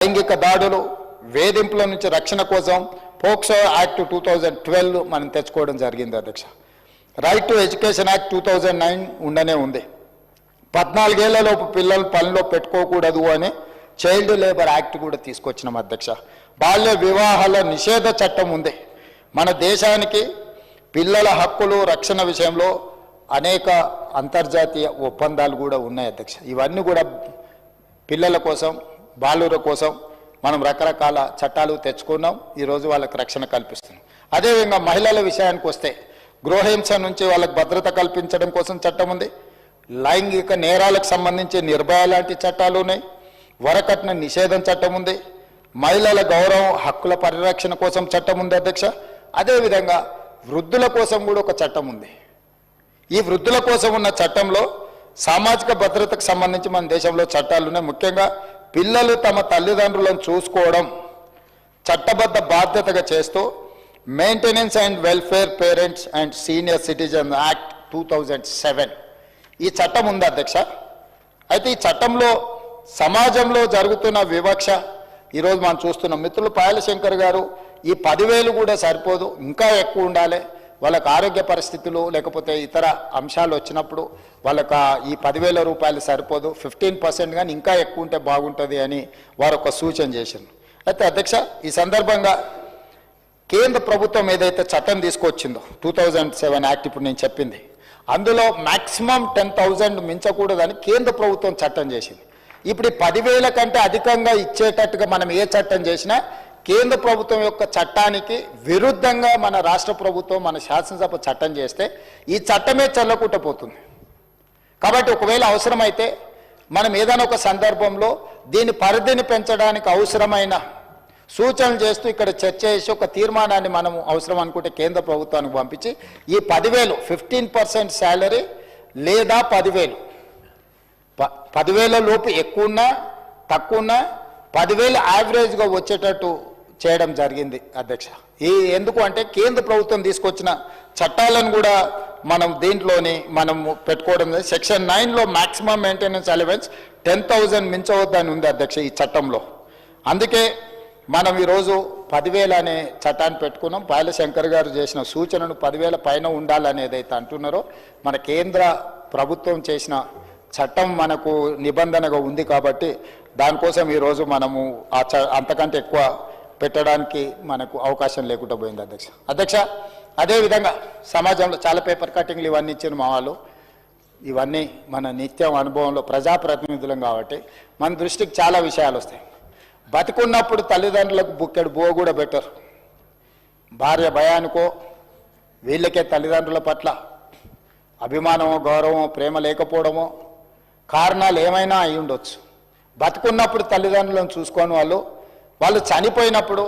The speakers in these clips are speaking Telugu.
లైంగిక దాడులు వేధింపుల నుంచి రక్షణ కోసం పోక్సో యాక్ట్ 2012 మనం తెచ్చుకోవడం జరిగింది అధ్యక్ష. రైట్ టు ఎడ్యుకేషన్ యాక్ట్ 2009 ఉండనే ఉంది. 14 ఏళ్లలోపు పిల్లలు పనిలో పెట్టుకోకూడదు అని చైల్డ్ లేబర్ యాక్ట్ కూడా తీసుకొచ్చినాం అధ్యక్ష. బాల్య వివాహాల నిషేధ చట్టం ఉంది. మన దేశానికి పిల్లల హక్కులు రక్షణ విషయంలో అనేక అంతర్జాతీయ ఒప్పందాలు కూడా ఉన్నాయి అధ్యక్ష. ఇవన్నీ కూడా పిల్లల కోసం బాలుర కోసం మనం రకరకాల చట్టాలు తెచ్చుకున్నాం. ఈరోజు వాళ్ళకి రక్షణ కల్పిస్తున్నాం. అదేవిధంగా మహిళల విషయానికి వస్తే గృహహింస నుంచి వాళ్ళకి భద్రత కల్పించడం కోసం చట్టం ఉంది. లైంగిక నేరాలకు సంబంధించి నిర్భయ లాంటి చట్టాలు ఉన్నాయి. వరకట్న నిషేధం చట్టం ఉంది. మహిళల గౌరవం హక్కుల పరిరక్షణ కోసం చట్టం ఉంది అధ్యక్ష. అదేవిధంగా వృద్ధుల కోసం కూడా ఒక చట్టం ఉంది. ఈ వృద్ధుల కోసం ఉన్న చట్టంలో సామాజిక భద్రతకు సంబంధించి మన దేశంలో చట్టాలు ఉన్నాయి. ముఖ్యంగా పిల్లలు తమ తల్లిదండ్రులను చూసుకోవడం చట్టబద్ధ బాధ్యతగా చేస్తూ maintenance and welfare parents and senior citizen act 2007 ఈ చట్టం ఉంది అధ్యక్ష. అయితే ఈ చట్టంలో సమాజంలో జరుగుతున్న వివక్ష ఈరోజు మనం చూస్తున్నాం. మిత్రులు పాయల శంకర్ గారు ఈ 10,000 కూడా సరిపోదు, ఇంకా ఎక్కువ ఉండాలి. వాళ్ళకు ఆరోగ్య పరిస్థితులు లేకపోతే ఇతర అంశాలు వచ్చినప్పుడు వాళ్ళకు ఈ 10,000 రూపాయలు సరిపోదు, 15% కానీ ఇంకా ఎక్కువ ఉంటే బాగుంటుంది అని వారు ఒక సూచన చేశారు. అయితే అధ్యక్ష, ఈ సందర్భంగా కేంద్ర ప్రభుత్వం ఏదైతే చట్టం తీసుకొచ్చిందో 2007 యాక్ట్ ఇప్పుడు నేను చెప్పింది, అందులో మ్యాక్సిమం 10,000 మించకూడదని కేంద్ర ప్రభుత్వం చట్టం చేసింది. ఇప్పుడు 10,000 కంటే అధికంగా ఇచ్చేటట్టుగా మనం ఏ చట్టం చేసినా కేంద్ర ప్రభుత్వం యొక్క చట్టానికి విరుద్ధంగా మన రాష్ట్ర ప్రభుత్వం మన శాసనసభ చట్టం చేస్తే ఈ చట్టమే చెల్లకుంటపోతుంది. కాబట్టి ఒకవేళ అవసరమైతే మనం ఏదైనా ఒక సందర్భంలో దీని పరిధిని పెంచడానికి అవసరమైన సూచనలు చేస్తూ ఇక్కడ చర్చ చేసి ఒక తీర్మానాన్ని మనం అవసరం అనుకుంటే కేంద్ర ప్రభుత్వానికి పంపించి ఈ 10,000 15% శాలరీ లేదా 10,000 లోపు ఎక్కువన్నా తక్కువన్నా 10,000 యావరేజ్గా వచ్చేటట్టు చేయడం జరిగింది అధ్యక్ష. ఎందుకు అంటే కేంద్ర ప్రభుత్వం తీసుకొచ్చిన చట్టాలను కూడా మనం దీంట్లోని మనం పెట్టుకోవడం. సెక్షన్ 9లో మ్యాక్సిమం మెయింటెనెన్స్ అలవెన్స్ 10,000 మించవద్దని ఉంది అధ్యక్ష ఈ చట్టంలో. అందుకే మనం ఈరోజు 10,000 అనే చట్టాన్ని పెట్టుకున్నాం. పాయల శంకర్ గారు చేసిన సూచనను 10,000 పైన ఉండాలని ఏదైతే అంటున్నారో మన కేంద్ర ప్రభుత్వం చేసిన చట్టం మనకు నిబంధనగా ఉంది కాబట్టి దానికోసం ఈరోజు మనము అంతకంటే ఎక్కువ పెట్టడానికి మనకు అవకాశం లేకుండా పోయింది అధ్యక్ష. అదేవిధంగా సమాజంలో చాలా పేపర్ కటింగ్లు ఇవన్నీ ఇచ్చిన మా వాళ్ళు, ఇవన్నీ మన నిత్యం అనుభవంలో ప్రజాప్రతినిధులం కాబట్టి మన దృష్టికి చాలా విషయాలు వస్తాయి. బతికున్నప్పుడు తల్లిదండ్రులకు బుక్కెడు బో కూడా పెట్టరు. భార్య భయానికో వీళ్ళకే తల్లిదండ్రుల పట్ల అభిమానమో గౌరవమో ప్రేమ లేకపోవడమో కారణాలు ఏమైనా అయి ఉండొచ్చు. బతుకున్నప్పుడు తల్లిదండ్రులను చూసుకొని వాళ్ళు చనిపోయినప్పుడు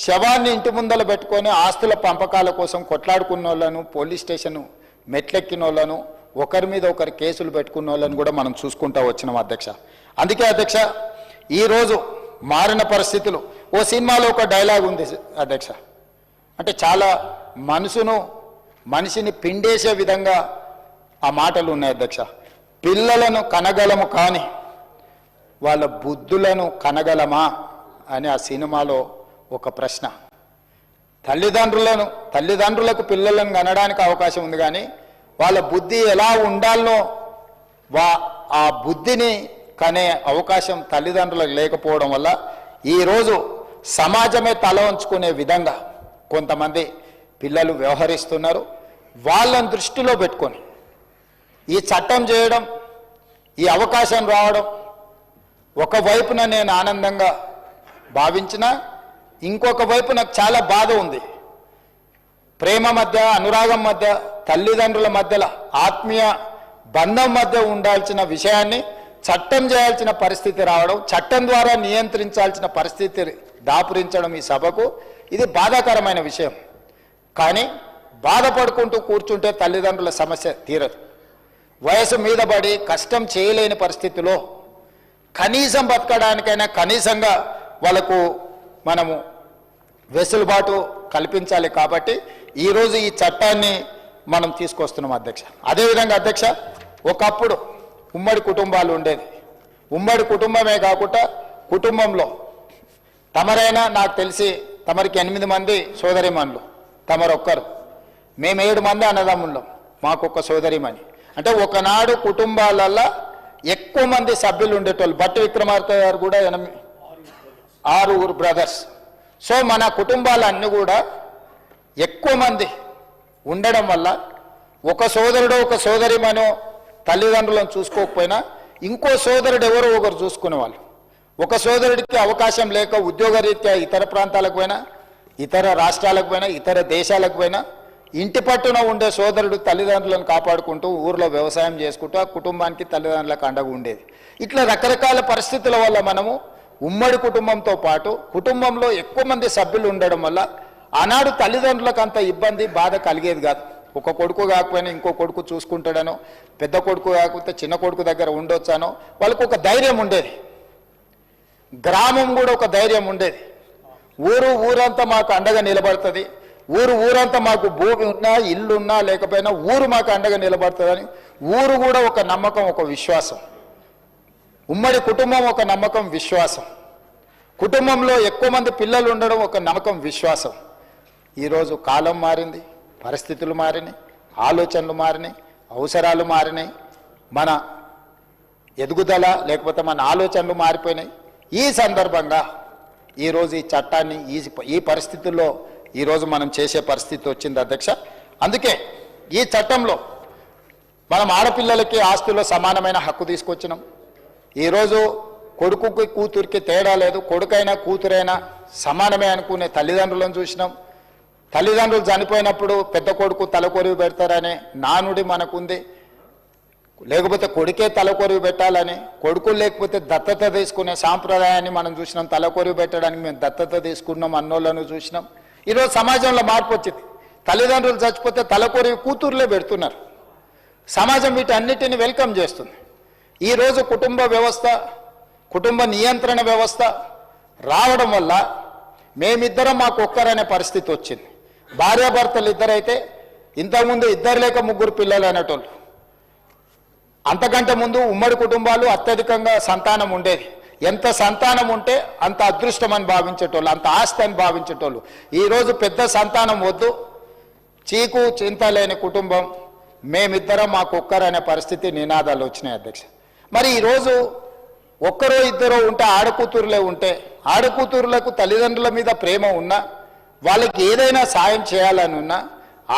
శవాన్ని ఇంటి ముందర పెట్టుకొని ఆస్తుల పంపకాల కోసం కొట్లాడుకున్న వాళ్ళను, పోలీస్ స్టేషన్ మెట్లెక్కిన వాళ్ళను, ఒకరి మీద ఒకరి కేసులు పెట్టుకున్న వాళ్ళను కూడా మనం చూసుకుంటూ వచ్చినాం అధ్యక్ష. అందుకే అధ్యక్ష ఈరోజు మారిన పరిస్థితులు. ఓ సినిమాలో ఒక డైలాగ్ ఉంది అధ్యక్ష, అంటే చాలా మనిషిని పిండేసే విధంగా ఆ మాటలు ఉన్నాయి అధ్యక్ష. పిల్లలను కనగలము కానీ వాళ్ళ బుద్ధులను కనగలమా అని ఆ సినిమాలో ఒక ప్రశ్న. తల్లిదండ్రులకు పిల్లలను కనడానికి అవకాశం ఉంది కానీ వాళ్ళ బుద్ధి ఎలా ఉండాలనో ఆ బుద్ధిని కనే అవకాశం తల్లిదండ్రులకు లేకపోవడం వల్ల ఈరోజు సమాజమే తల వంచుకునే విధంగా కొంతమంది పిల్లలు వ్యవహరిస్తున్నారు. వాళ్ళని దృష్టిలో పెట్టుకొని ఈ చట్టం చేయడం, ఈ అవకాశం రావడం ఒకవైపున నేను ఆనందంగా భావించిన, ఇంకొక వైపు నాకు చాలా బాధ ఉంది. ప్రేమ మధ్య, అనురాగం మధ్య, తల్లిదండ్రుల మధ్యలో ఆత్మీయ బంధం మధ్య ఉండాల్సిన విషయాన్ని చట్టం చేయాల్సిన పరిస్థితి రావడం, చట్టం ద్వారా నియంత్రించాల్సిన పరిస్థితి దాపురించడం ఈ సభకు ఇది బాధాకరమైన విషయం. కానీ బాధపడుకుంటూ కూర్చుంటే తల్లిదండ్రుల సమస్య తీరదు. వయసు మీద పడి కష్టం చేయలేని పరిస్థితిలో కనీసం బతకడానికైనా కనీసంగా వాళ్ళకు మనము వెసులుబాటు కల్పించాలి. కాబట్టి ఈరోజు ఈ చట్టాన్ని మనం తీసుకొస్తున్నాం అధ్యక్ష. అదేవిధంగా అధ్యక్ష, ఒకప్పుడు ఉమ్మడి కుటుంబాలు ఉండేది. ఉమ్మడి కుటుంబమే కాకుండా కుటుంబంలో తమరైనా నాకు తెలిసి తమరికి 8 మంది సోదరిమణులు, తమరొక్కరు. మేము 7 మంది అన్నదమ్ముళ్ళం, మాకొక్క సోదరిమణి. అంటే ఒకనాడు కుటుంబాలల్లో ఎక్కువ మంది సభ్యులు ఉండేటోళ్ళు. భట్టి విక్రమార్క గారు కూడా 6 బ్రదర్స్. సో మన కుటుంబాలన్నీ కూడా ఎక్కువ మంది ఉండడం వల్ల ఒక సోదరుడు ఒక సోదరిమనో తల్లిదండ్రులను చూసుకోకపోయినా ఇంకో సోదరుడు ఎవరో ఒకరు చూసుకునేవాళ్ళు. ఒక సోదరుడికి అవకాశం లేక ఉద్యోగరీత్యా ఇతర ప్రాంతాలకు పోయినా, ఇతర రాష్ట్రాలకు పోయినా, ఇతర దేశాలకు పోయినా ఇంటి పట్టున ఉండే సోదరుడు తల్లిదండ్రులను కాపాడుకుంటూ ఊర్లో వ్యవసాయం చేసుకుంటూ ఆ కుటుంబానికి తల్లిదండ్రులకు అండగా ఉండేది. ఇట్లా రకరకాల పరిస్థితుల వల్ల మనము ఉమ్మడి కుటుంబంతో పాటు కుటుంబంలో ఎక్కువ మంది సభ్యులు ఉండడం వల్ల ఆనాడు తల్లిదండ్రులకు అంత ఇబ్బంది బాధ కలిగేది కాదు. ఒక కొడుకు కాకపోయినా ఇంకో కొడుకు చూసుకుంటాడనో, పెద్ద కొడుకు కాకపోతే చిన్న కొడుకు దగ్గర ఉండొచ్చానో వాళ్ళకు ఒక ధైర్యం ఉండేది. గ్రామం కూడా ఒక ధైర్యం ఉండేది. ఊరంతా మాకు అండగా నిలబడుతుంది, ఊరంతా మాకు భూమి ఉన్నా ఇల్లు ఉన్నా లేకపోయినా ఊరు మాకు అండగా నిలబడుతుందని ఊరు కూడా ఒక నమ్మకం, ఒక విశ్వాసం. ఉమ్మడి కుటుంబం ఒక నమ్మకం, విశ్వాసం. కుటుంబంలో ఎక్కువ మంది పిల్లలు ఉండడం ఒక నమ్మకం, విశ్వాసం. ఈరోజు కాలం మారింది, పరిస్థితులు మారినాయి, ఆలోచనలు మారినాయి, అవసరాలు మారినాయి, మన ఎదుగుదల లేకపోతే మన ఆలోచనలు మారిపోయినాయి. ఈ సందర్భంగా ఈరోజు ఈ చట్టాన్ని ఈ పరిస్థితుల్లో ఈరోజు మనం చేసే పరిస్థితి వచ్చింది అధ్యక్ష. అందుకే ఈ చట్టంలో మనం ఆడపిల్లలకి ఆస్తుల్లో సమానమైన హక్కు తీసుకొచ్చినాం. ఈరోజు కొడుకుకి కూతురికి తేడా లేదు, కొడుకైనా కూతురైనా సమానమే అనుకునే తల్లిదండ్రులను చూసినాం. తల్లిదండ్రులు చనిపోయినప్పుడు పెద్ద కొడుకు తలకొరివి పెడతారనే నానుడి మనకుంది. లేకపోతే కొడుకే తలకొరివి పెట్టాలని, కొడుకులు లేకపోతే దత్తత తీసుకునే సాంప్రదాయాన్ని మనం చూసినాం. తలకొరివి పెట్టడానికి మేము దత్తత తీసుకున్నాం అన్నోళ్ళను చూసినాం. ఈరోజు సమాజంలో మార్పు వచ్చింది. తల్లిదండ్రులు చచ్చిపోతే తలకొరివి కూతుర్లే పెడుతున్నారు. సమాజం వీటన్నిటిని వెల్కమ్ చేస్తుంది. ఈరోజు కుటుంబ వ్యవస్థ, కుటుంబ నియంత్రణ వ్యవస్థ రావడం వల్ల మేమిద్దరం మాకు ఒక్కరనే పరిస్థితి వచ్చింది. భార్యాభర్తలు ఇద్దరైతే ఇంతకుముందు 2 లేక 3 పిల్లలు అనేటోళ్ళు. అంతకంటే ముందు ఉమ్మడి కుటుంబాలు అత్యధికంగా సంతానం ఉండేది. ఎంత సంతానం ఉంటే అంత అదృష్టం అని భావించేటోళ్ళు, అంత ఆస్తి అని భావించేటోళ్ళు. ఈరోజు పెద్ద సంతానం వద్దు, చీకు చింత లేని కుటుంబం, మేమిద్దరం మాకు ఒక్కరనే పరిస్థితి నినాదాలు వచ్చినాయి అధ్యక్ష. మరి ఈరోజు ఒక్కరో ఇద్దరో ఉంటే, ఆడకూతురులే ఉంటే, ఆడకూతురులకు తల్లిదండ్రుల మీద ప్రేమ ఉన్నా, వాళ్ళకి ఏదైనా సాయం చేయాలని ఉన్నా,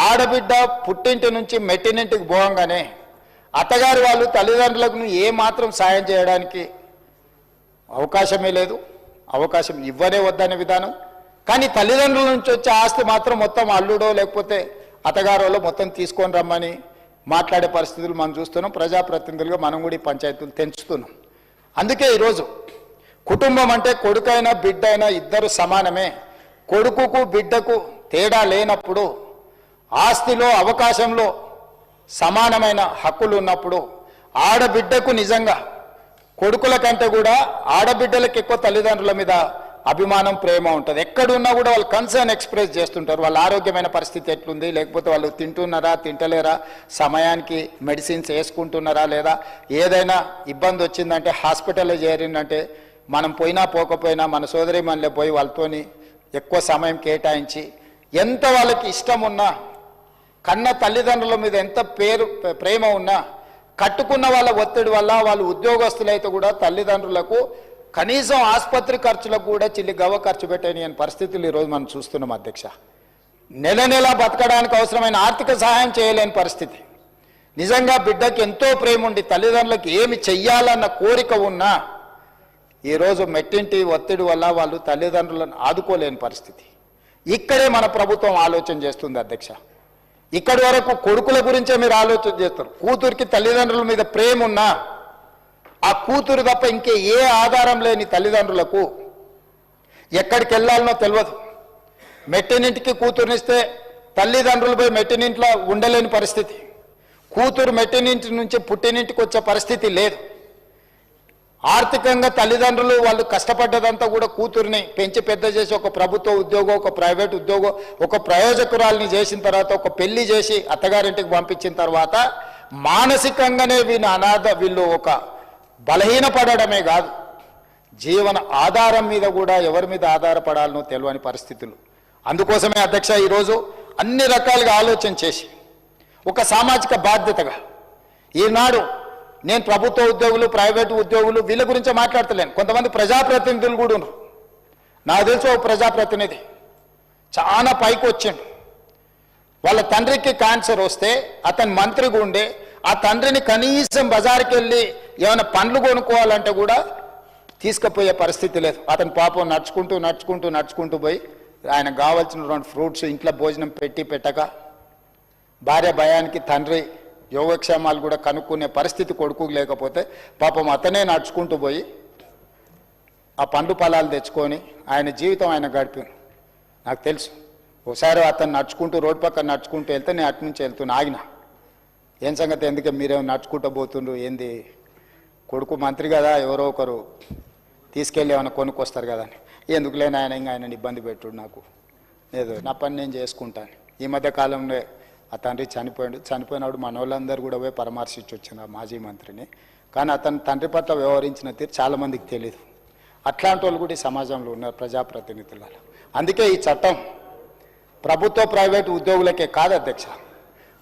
ఆడబిడ్డ పుట్టింటి నుంచి మెట్టినింటికి పోగానే అత్తగారు వాళ్ళు తల్లిదండ్రులకు ఏ మాత్రం సాయం చేయడానికి అవకాశమే లేదు, అవకాశం ఇవ్వనే వద్దనే విధానం. కానీ తల్లిదండ్రుల నుంచి వచ్చే ఆస్తి మాత్రం మొత్తం అల్లుడో లేకపోతే అత్తగారులో మొత్తం తీసుకొని రమ్మని మాట్లాడే పరిస్థితులు మనం చూస్తున్నాం. ప్రజాప్రతినిధులుగా మనం కూడా ఈ పంచాయతీలు తెంచుతున్నాం. అందుకే ఈరోజు కుటుంబం అంటే కొడుకైనా బిడ్డైనా ఇద్దరు సమానమే. కొడుకుకు బిడ్డకు తేడా లేనప్పుడు, ఆస్తిలో అవకాశంలో సమానమైన హక్కులు ఉన్నప్పుడు, ఆడబిడ్డకు నిజంగా కొడుకుల కంటే కూడా ఆడబిడ్డలకు ఎక్కువ తల్లిదండ్రుల మీద అభిమానం, ప్రేమ ఉంటుంది. ఎక్కడున్నా కూడా వాళ్ళు కన్సర్న్ ఎక్స్ప్రెస్ చేస్తుంటారు. వాళ్ళ ఆరోగ్యమైన పరిస్థితి ఎట్లుంది, లేకపోతే వాళ్ళు తింటున్నారా తింటలేరా, సమయానికి మెడిసిన్స్ వేసుకుంటున్నారా లేదా, ఏదైనా ఇబ్బంది వచ్చిందంటే హాస్పిటల్లో చేరిందంటే మనం పోయినా పోకపోయినా మన సోదరి మనలే పోయి వాళ్ళతోని ఎక్కువ సమయం కేటాయించి, ఎంత వాళ్ళకి ఇష్టం ఉన్నా, కన్న తల్లిదండ్రుల మీద ఎంత ప్రేమ ఉన్నా, కట్టుకున్న వాళ్ళ ఒత్తిడి వల్ల వాళ్ళు ఉద్యోగస్తులైతే కూడా తల్లిదండ్రులకు కనీసం ఆసుపత్రి ఖర్చులకు కూడా చిల్లిగవ్వ ఖర్చు పెట్టని పరిస్థితులు ఈరోజు మనం చూస్తున్నాం అధ్యక్ష. నెల బతకడానికి అవసరమైన ఆర్థిక సహాయం చేయలేని పరిస్థితి. నిజంగా బిడ్డకి ఎంతో ప్రేమ ఉండి తల్లిదండ్రులకు ఏమి చెయ్యాలన్న కోరిక ఉన్నా ఈరోజు మెట్టింటి ఒత్తిడి వల్ల వాళ్ళు తల్లిదండ్రులను ఆదుకోలేని పరిస్థితి. ఇక్కడే మన ప్రభుత్వం ఆలోచన చేస్తుంది అధ్యక్ష. ఇక్కడి వరకు కొడుకుల గురించే మీరు ఆలోచన చేస్తారు. కూతురికి తల్లిదండ్రుల మీద ప్రేమ ఉన్నా, ఆ కూతురు తప్ప ఇంకే ఏ ఆధారం లేని తల్లిదండ్రులకు ఎక్కడికి వెళ్ళాలనో తెలియదు. మెట్టినింటికి కూతురునిస్తే తల్లిదండ్రులపై మెట్టినింట్లో ఉండలేని పరిస్థితి. కూతురు మెట్టినింటి నుంచి పుట్టినింటికి వచ్చే పరిస్థితి లేదు. ఆర్థికంగా తల్లిదండ్రులు వాళ్ళు కష్టపడ్డదంతా కూడా కూతుర్ని పెంచి పెద్ద చేసి ఒక ప్రభుత్వ ఉద్యోగం, ఒక ప్రైవేట్ ఉద్యోగం, ఒక ప్రయోజకురాల్ని చేసిన తర్వాత, ఒక పెళ్లి చేసి అత్తగారింటికి పంపించిన తర్వాత మానసికంగానే వీళ్ళు ఒక బలహీనపడమే కాదు, జీవన ఆధారం మీద కూడా ఎవరి మీద ఆధారపడాలనో తెలియని పరిస్థితులు. అందుకోసమే అధ్యక్ష ఈరోజు అన్ని రకాలుగా ఆలోచన చేసి ఒక సామాజిక బాధ్యతగా ఈనాడు నేను ప్రభుత్వ ఉద్యోగులు, ప్రైవేటు ఉద్యోగులు వీళ్ళ గురించి మాట్లాడతలేను. కొంతమంది ప్రజాప్రతినిధులు కూడా ఉన్నారు. నాకు తెలిసి ఒక ప్రజాప్రతినిధి చాలా పైకి వచ్చిండు. వాళ్ళ తండ్రికి క్యాన్సర్ వస్తే అతను మంత్రిగా ఉండే ఆ తండ్రిని కనీసం బజార్కి వెళ్ళి ఏమైనా పండ్లు కొనుక్కోవాలంటే కూడా తీసుకుపోయే పరిస్థితి లేదు. అతను పాపం నడుచుకుంటూ పోయి ఆయనకు కావాల్సినటువంటి ఫ్రూట్స్ ఇంట్లో భోజనం పెట్టక భార్య భయానికి తండ్రి యోగక్షేమాలు కూడా కనుక్కునే పరిస్థితి కొడుకు లేకపోతే పాపం అతనే నడుచుకుంటూ పోయి ఆ పండు పొలాలు తెచ్చుకొని ఆయన జీవితం ఆయన గడిపాను. నాకు తెలుసు. ఒకసారి అతను నడుచుకుంటూ రోడ్డు పక్కన నడుచుకుంటూ వెళ్తే నేను అటు నుంచి వెళ్తున్నా ఆగిన. ఏం సంగతి, ఎందుకే మీరేమో నడుచుకుంటూ పోతుండ్రు, ఏంది కొడుకు మంత్రి కదా ఎవరో ఒకరు తీసుకెళ్ళి ఏమైనా కొనుక్కొస్తారు కదా అని. ఎందుకు లేని ఆయన ఇంకా ఆయనని ఇబ్బంది పెట్టుడు, నాకు ఏదో నా పని నేను చేసుకుంటాను. ఈ మధ్య కాలంలో ఆ తండ్రి చనిపోయినప్పుడు మన వాళ్ళందరూ కూడా పోయి పరామర్శించి వచ్చిన మాజీ మంత్రిని. కానీ అతను తండ్రి పట్ల వ్యవహరించిన తీరు చాలామందికి తెలియదు. అట్లాంటి వాళ్ళు కూడా ఈ సమాజంలో ఉన్నారు ప్రజాప్రతినిధులలో. అందుకే ఈ చట్టం ప్రభుత్వ ప్రైవేటు ఉద్యోగులకే కాదు అధ్యక్ష,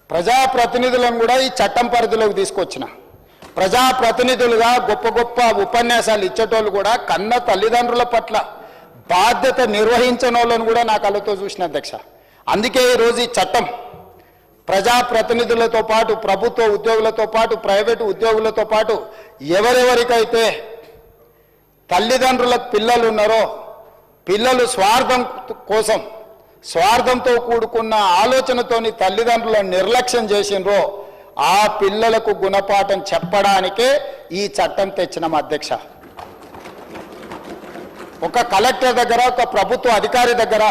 ప్రజాప్రతినిధులను కూడా ఈ చట్టం పరిధిలోకి తీసుకొచ్చిన. ప్రజాప్రతినిధులుగా గొప్ప గొప్ప ఉపన్యాసాలు ఇచ్చేటోళ్ళు కూడా కన్న తల్లిదండ్రుల పట్ల బాధ్యత నిర్వహించిన వాళ్ళని కూడా నా కళ్ళతో చూసిన అధ్యక్ష. అందుకే ఈరోజు ఈ చట్టం ప్రజాప్రతినిధులతో పాటు ప్రభుత్వ ఉద్యోగులతో పాటు ప్రైవేటు ఉద్యోగులతో పాటు ఎవరెవరికైతే తల్లిదండ్రులకు పిల్లలు ఉన్నారో, పిల్లలు స్వార్థంతో కూడుకున్న ఆలోచనతోని తల్లిదండ్రులను నిర్లక్ష్యం చేసినరో ఆ పిల్లలకు గుణపాఠం చెప్పడానికే ఈ చట్టం తెచ్చినాం అధ్యక్ష. ఒక కలెక్టర్ దగ్గర, ఒక ప్రభుత్వ అధికారి దగ్గర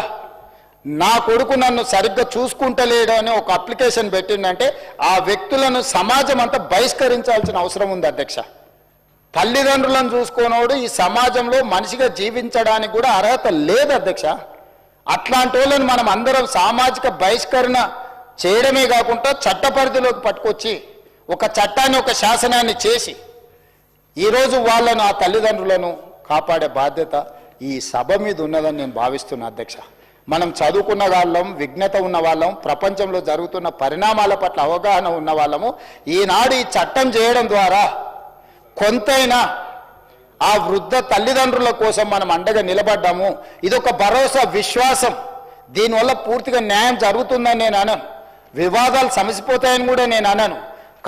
నా కొడుకు నన్ను సరిగ్గా చూసుకుంటలేడు అని ఒక అప్లికేషన్ పెట్టిందంటే ఆ వ్యక్తులను సమాజం అంతా బహిష్కరించాల్సిన అవసరం ఉంది అధ్యక్ష. తల్లిదండ్రులను చూసుకోనోడు ఈ సమాజంలో మనిషిగా జీవించడానికి కూడా అర్హత లేదు అధ్యక్ష. అట్లాంటి వాళ్ళని మనం అందరం సామాజిక బహిష్కరణ చేయడమే కాకుండా చట్ట పరిధిలోకి పట్టుకొచ్చి ఒక చట్టాన్ని, ఒక శాసనాన్ని చేసి ఈరోజు వాళ్ళను, ఆ తల్లిదండ్రులను కాపాడే బాధ్యత ఈ సభ మీద ఉన్నదని నేను భావిస్తున్నా అధ్యక్ష. మనం చదువుకున్న వాళ్ళం, విజ్ఞత ఉన్న వాళ్ళం, ప్రపంచంలో జరుగుతున్న పరిణామాల పట్ల అవగాహన ఉన్న వాళ్ళము. ఈనాడు ఈ చట్టం చేయడం ద్వారా కొంతైనా ఆ వృద్ధ తల్లిదండ్రుల కోసం మనం అండగా నిలబడ్డాము. ఇదొక భరోసా, విశ్వాసం. దీనివల్ల పూర్తిగా న్యాయం జరుగుతుందని నేను అనను, వివాదాలు సమసిపోతాయని కూడా నేను అనను.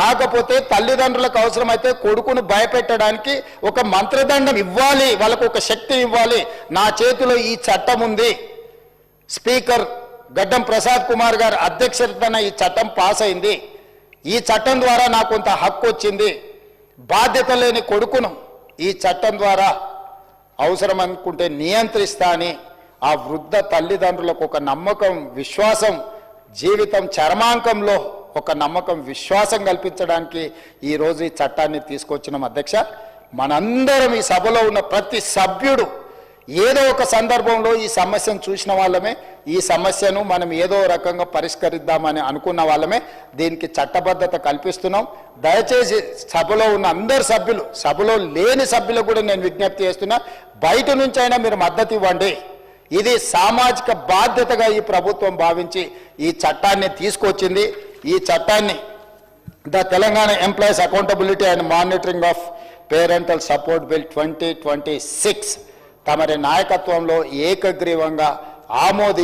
కాకపోతే తల్లిదండ్రులకు అవసరమైతే కొడుకును భయపెట్టడానికి ఒక మంత్రదండం ఇవ్వాలి, వాళ్ళకు ఒక శక్తి ఇవ్వాలి. నా చేతిలో ఈ చట్టం ఉంది, స్పీకర్ గడ్డం ప్రసాద్ కుమార్ గారి అధ్యక్షతన ఈ చట్టం పాస్ అయింది, ఈ చట్టం ద్వారా నాకు కొంత హక్కు వచ్చింది. బాధ్యత లేని కొడుకును ఈ చట్టం ద్వారా అవసరం అనుకుంటే నియంత్రిస్తా అని ఆ వృద్ధ తల్లిదండ్రులకు ఒక నమ్మకం, విశ్వాసం, జీవితం చరమాంకంలో ఒక నమ్మకం, విశ్వాసం కల్పించడానికి ఈరోజు ఈ చట్టాన్ని తీసుకొచ్చినాం అధ్యక్ష. మనందరం ఈ సభలో ఉన్న ప్రతి సభ్యుడు ఏదో ఒక సందర్భంలో ఈ సమస్యను చూసిన వాళ్ళమే, ఈ సమస్యను మనం ఏదో రకంగా పరిష్కరిద్దామని అనుకున్న వాళ్ళమే. దీనికి చట్టబద్ధత కల్పిస్తున్నాం. దయచేసి సభలో ఉన్న అందరు సభ్యులు, సభలో లేని సభ్యులకు కూడా నేను విజ్ఞప్తి చేస్తున్నా, బయట నుంచి అయినా మీరు మద్దతు ఇవ్వండి. ఇది సామాజిక బాధ్యతగా ఈ ప్రభుత్వం భావించి ఈ చట్టాన్ని తీసుకొచ్చింది. ఈ చట్టాన్ని the Telangana employees accountability and monitoring of parental support bill 2026 తమరి నాయకత్వంలో ఏకగ్రీవంగా ఆమోదించి